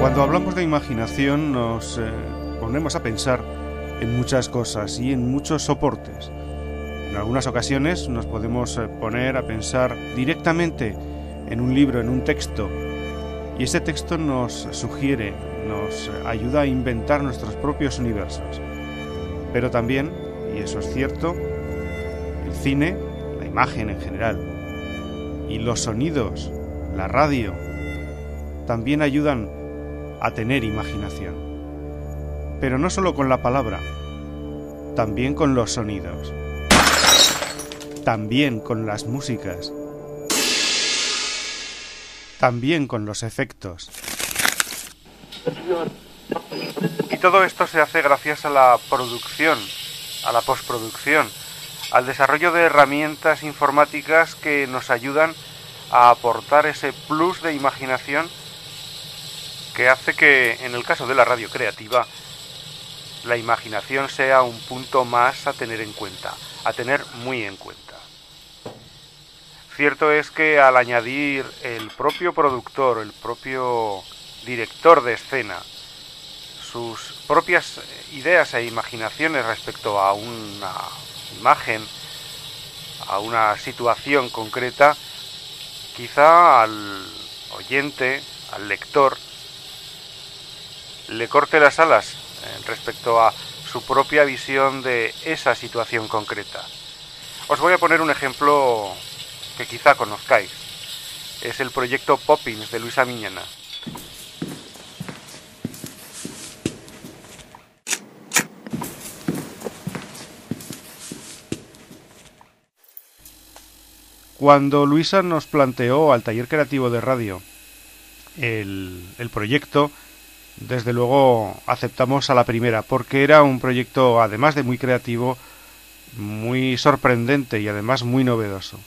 Cuando hablamos de imaginación nos ponemos a pensar en muchas cosas y en muchos soportes. En algunas ocasiones nos podemos poner a pensar directamente en un libro, en un texto, y ese texto nos sugiere, nos ayuda a inventar nuestros propios universos. Pero también, y eso es cierto, el cine, la imagen en general, y los sonidos, la radio, también ayudan a tener imaginación. Pero no solo con la palabra, también con los sonidos, también con las músicas, también con los efectos. Y todo esto se hace gracias a la producción, a la postproducción, al desarrollo de herramientas informáticas que nos ayudan a aportar ese plus de imaginación que hace que, en el caso de la radio creativa, la imaginación sea un punto más a tener en cuenta, a tener muy en cuenta. Cierto es que al añadir el propio productor, el propio director de escena, sus propias ideas e imaginaciones respecto a una imagen, a una situación concreta, quizá al oyente, al lector, le corte las alas respecto a su propia visión de esa situación concreta. Os voy a poner un ejemplo que quizá conozcáis. Es el proyecto Poppins de Luisa Miñana. Cuando Luisa nos planteó al taller creativo de radio el proyecto, desde luego aceptamos a la primera, porque era un proyecto, además de muy creativo, muy sorprendente y además muy novedoso.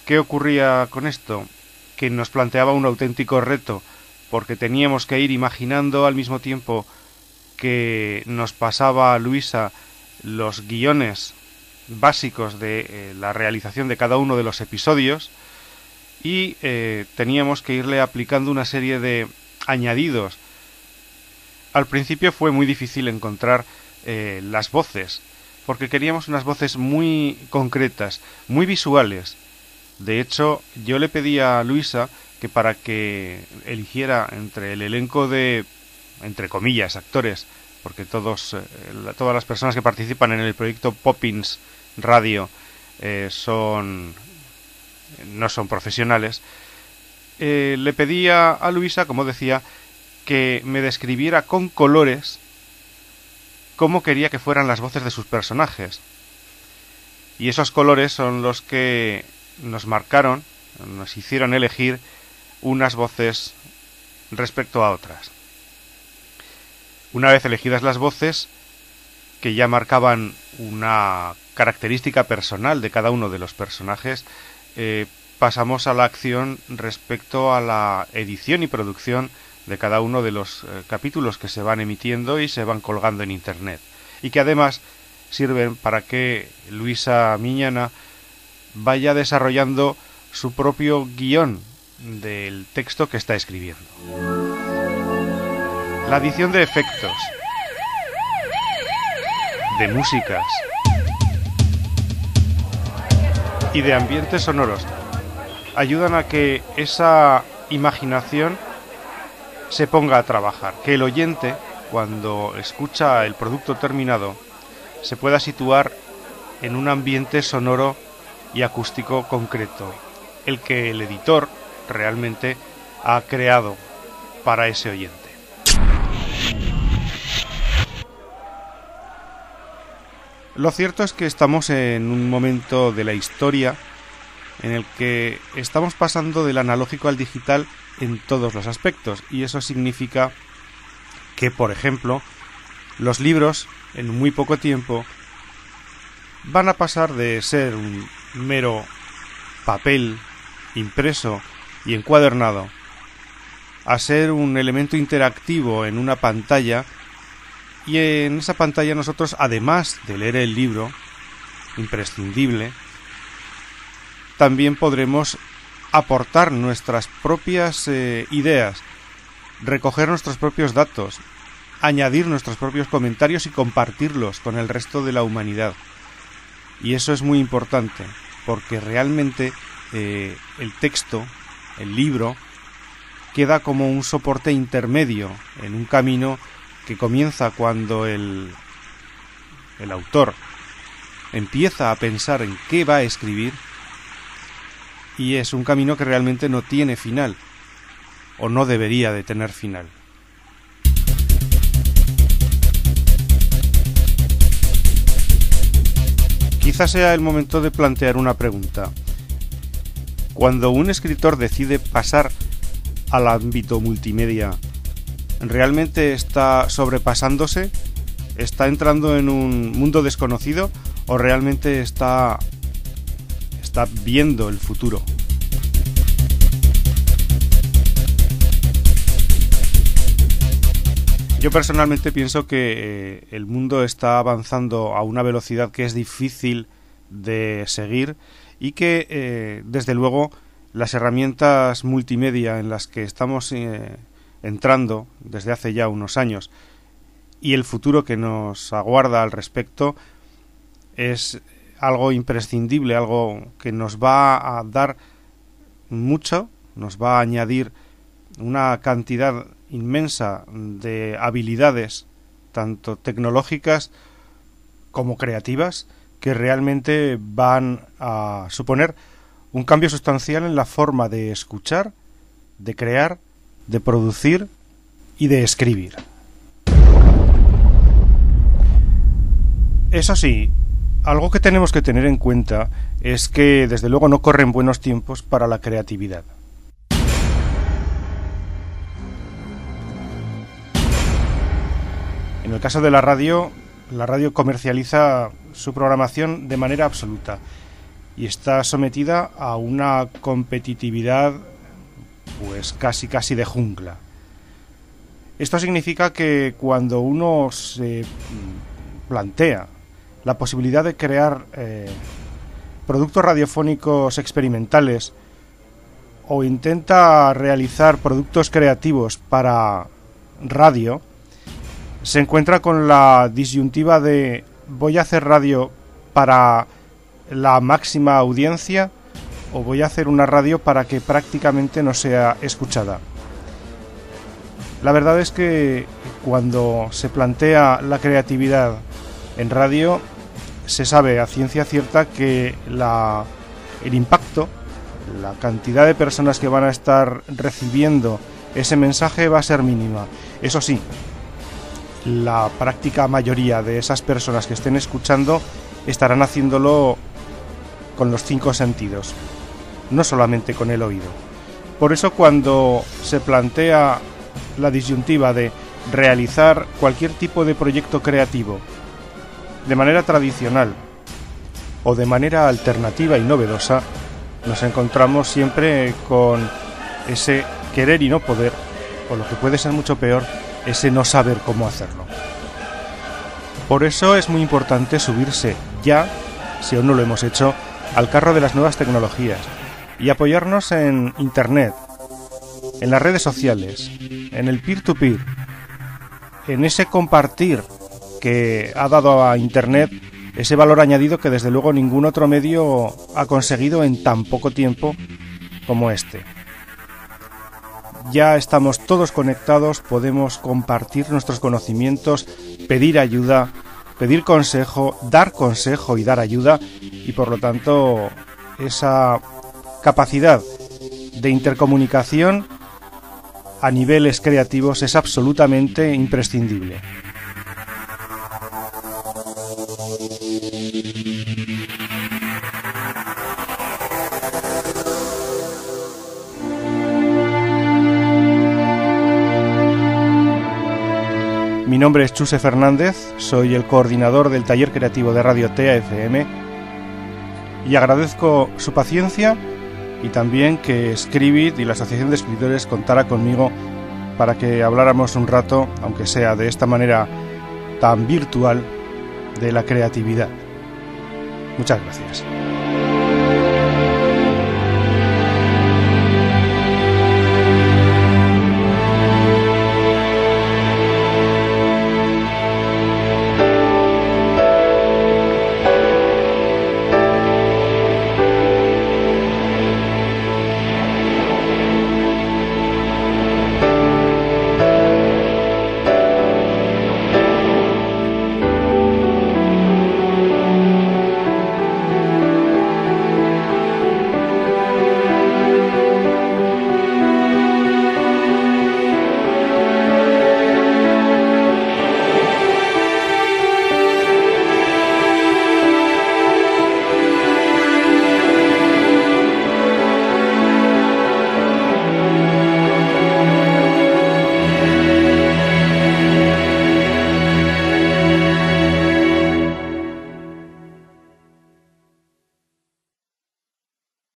¿Qué ocurría con esto? Que nos planteaba un auténtico reto, porque teníamos que ir imaginando al mismo tiempo que nos pasaba a Luisa los guiones básicos de la realización de cada uno de los episodios, y teníamos que irle aplicando una serie de añadidos. Al principio fue muy difícil encontrar las voces, porque queríamos unas voces muy concretas, muy visuales. De hecho, yo le pedí a Luisa que para que eligiera entre el elenco de, entre comillas, actores, porque todas las personas que participan en el proyecto Poppins Radio no son profesionales, le pedí a Luisa, como decía, que me describiera con colores cómo quería que fueran las voces de sus personajes. Y esos colores son los que nos marcaron, nos hicieron elegir unas voces respecto a otras. Una vez elegidas las voces, que ya marcaban una característica personal de cada uno de los personajes, pasamos a la acción respecto a la edición y producción de cada uno de los capítulos que se van emitiendo y se van colgando en internet, y que además sirven para que Luisa Miñana vaya desarrollando su propio guión del texto que está escribiendo. La adición de efectos, de músicas y de ambientes sonoros ayudan a que esa imaginación se ponga a trabajar, que el oyente, cuando escucha el producto terminado, se pueda situar en un ambiente sonoro y acústico concreto, el que el editor realmente ha creado para ese oyente. Lo cierto es que estamos en un momento de la historia en el que estamos pasando del analógico al digital en todos los aspectos, y eso significa que, por ejemplo, los libros en muy poco tiempo van a pasar de ser un mero papel impreso y encuadernado a ser un elemento interactivo en una pantalla, y en esa pantalla nosotros, además de leer el libro, imprescindible, también podremos aportar nuestras propias ideas, recoger nuestros propios datos, añadir nuestros propios comentarios y compartirlos con el resto de la humanidad. Y eso es muy importante, porque realmente el texto, el libro, queda como un soporte intermedio en un camino que comienza cuando el autor empieza a pensar en qué va a escribir, y es un camino que realmente no tiene final, o no debería de tener final. Quizás sea el momento de plantear una pregunta. Cuando un escritor decide pasar al ámbito multimedia, ¿realmente está sobrepasándose? ¿Está entrando en un mundo desconocido? ¿O realmente está viendo el futuro? Yo personalmente pienso que el mundo está avanzando a una velocidad que es difícil de seguir y que, desde luego, las herramientas multimedia en las que estamos entrando desde hace ya unos años y el futuro que nos aguarda al respecto es algo imprescindible, algo que nos va a dar mucho, nos va a añadir una cantidad inmensa de habilidades, tanto tecnológicas como creativas, que realmente van a suponer un cambio sustancial en la forma de escuchar, de crear, de producir y de escribir. Eso sí, algo que tenemos que tener en cuenta es que desde luego no corren buenos tiempos para la creatividad. En el caso de la radio comercializa su programación de manera absoluta y está sometida a una competitividad pues casi de jungla. Esto significa que cuando uno se plantea la posibilidad de crear productos radiofónicos experimentales o intenta realizar productos creativos para radio, se encuentra con la disyuntiva de ¿voy a hacer radio para la máxima audiencia o voy a hacer una radio para que prácticamente no sea escuchada? La verdad es que cuando se plantea la creatividad en radio, se sabe a ciencia cierta que el impacto, la cantidad de personas que van a estar recibiendo ese mensaje va a ser mínima. Eso sí, la práctica mayoría de esas personas que estén escuchando estarán haciéndolo con los 5 sentidos, no solamente con el oído. Por eso, cuando se plantea la disyuntiva de realizar cualquier tipo de proyecto creativo de manera tradicional o de manera alternativa y novedosa, nos encontramos siempre con ese querer y no poder, o lo que puede ser mucho peor, ese no saber cómo hacerlo. Por eso es muy importante subirse ya, si aún no lo hemos hecho, al carro de las nuevas tecnologías y apoyarnos en Internet, en las redes sociales, en el peer-to-peer, en ese compartir que ha dado a Internet ese valor añadido que desde luego ningún otro medio ha conseguido en tan poco tiempo como este. Ya estamos todos conectados, podemos compartir nuestros conocimientos, pedir ayuda, pedir consejo y dar ayuda, y por lo tanto esa capacidad de intercomunicación a niveles creativos es absolutamente imprescindible. Mi nombre es Chuse Fernández, soy el coordinador del taller creativo de Radio TAFM y agradezco su paciencia y también que Scribit y la Asociación de Escritores contara conmigo para que habláramos un rato, aunque sea de esta manera tan virtual, de la creatividad. Muchas gracias.